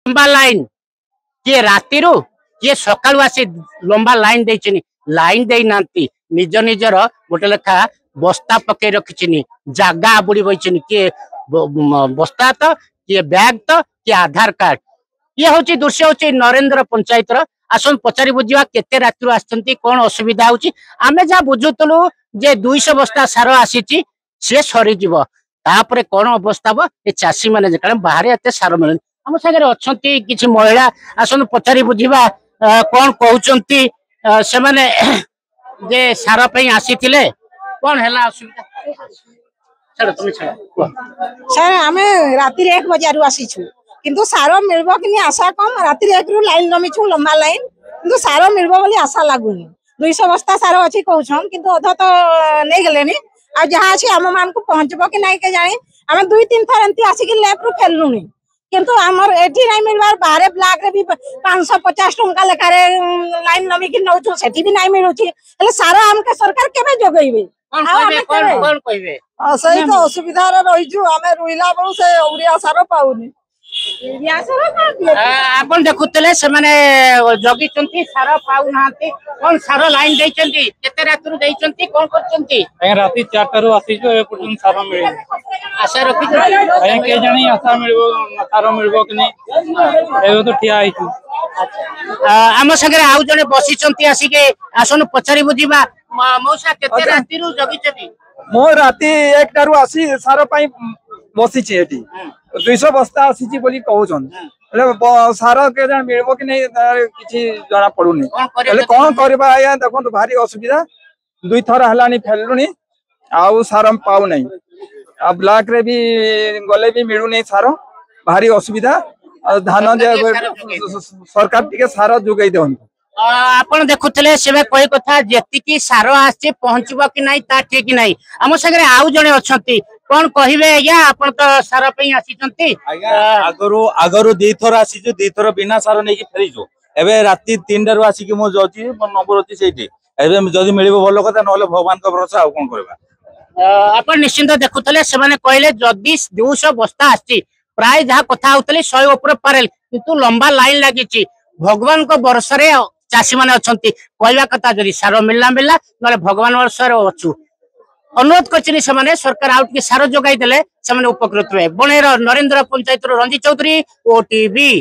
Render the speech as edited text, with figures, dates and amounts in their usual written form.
लंबा लाइन किए राति किए सकाळु आसी लंबा लाइन देइछिनी लाइन देई नांती निज निजर गोटे लेखा बस्ता पके रखिछिनी जागा बुड़ी बइछिनी किए बस्ता तो किए बैग तो किए आधार कार्ड ये हूँ दृश्य हूँ नरेंद्र पंचायत आसन पचारि बुझा केते राति आसछंती कौन असुविधा होची आमे जा बुझुतलु जे 200 बस्ता सार आसीची से सरी जीव तापरे कौन अवस्था हो ए चाषी माने कारण बाहर एते सार मिल आम सागर अच्छी किसी महिला आसन पचारि बुझा कौन कहउचंती से माने जे सार पे आसीथिले कौन हैला असुविधा चलो तुम छाड़ सर आमे राति 1 बजे आसीछु किंतु सार मिलबो कि नहीं आशा कम राति 1 रु लाइन नमीछु लंबा लाइन किंतु सार मिलबो बोली आशा लागुनी 200 बस्ता सार अछि कहउछन किंतु अध तो नै गेलेनी आ जहां अछि हम मान को पहुंचबो कि नहीं के जानी हम 2-3 थर एंती आसी कि लेफ्ट रु फेलनुनी किंतु हमर एठी नहीं मिलबार बाहर ब्लॉक रे भी 550 टंका लेखा रे लाइन नमी कि नउछु सेठी भी नहीं मिलुछि हेले सार हमके सरकार केबे जोगैबे कौन कहबे सही तो असुविधा रे रहिजु हमें रुइला बळु से उरिया सार पाउनी आपण देखुतले से माने जगी चंती सारा पाउ नांती कोन सारा लाइन देई चंती केते रातरु देई चंती कोन कर चंती ए राती 4 रू आसी जो ए पुटन सारा मिले आशा रखी ए के जानी आशा मिलबो सारा मिलबो कि नहीं ए तो ठिया आइछु आम संगे आउ जने बसी चंती आसी के आसन पछारी बुझीबा मौसा केते रातिरु जगी चंती मो राती 1 टारू आसी सारा पई बसी छी एठी 200 बस्ता आसी बोली कहउछन सारा के जान मिलबो कि नहीं किछि जाना पड़ुनी એટલે कोन करबा आया देखो तो भारी असुविधा 2 थर हलानी फेलुनी आउ सारम पाउ नहीं अब ब्लॉक रे भी गले भी मिलु नहीं सारो भारी असुविधा धान सरकार टिके सारा जुगाई देन आपण देखुतले सेबे कोई कथा जेति की सारो आसी पहुंचबो कि नहीं ता ठीक नहीं हम संगे आउ जने अछंती कौन कहिबे या आपण तो सार पे आसी चंती आगरो 2 थर आसी जो 2 थर बिना सार नै कि फेरी जो एबे राती 3 रू आसी कि मो जची नंबर अछि सेठी एबे जदी मिलिबो भलो कथा नले भगवान का भरोसा आ कोन करबा आपण निश्चिंत देखुतले से माने कहले जदी 200 बस्ता आसी प्राय जहा कथा होतले 100 ऊपर पारेल किंतु लंबा लाइन लागिची भगवान को भरोसा रे चाषी माने अछंती कहवा कथा जदी सार मिलला नले भगवान भरोसा रे अछु अनुरोध करछनी से माने सरकार आउट के सार जोगाई देले से माने उपकृत रहे बणेर नरेंद्र पंचायत रंजीत चौधरी ओटीवी।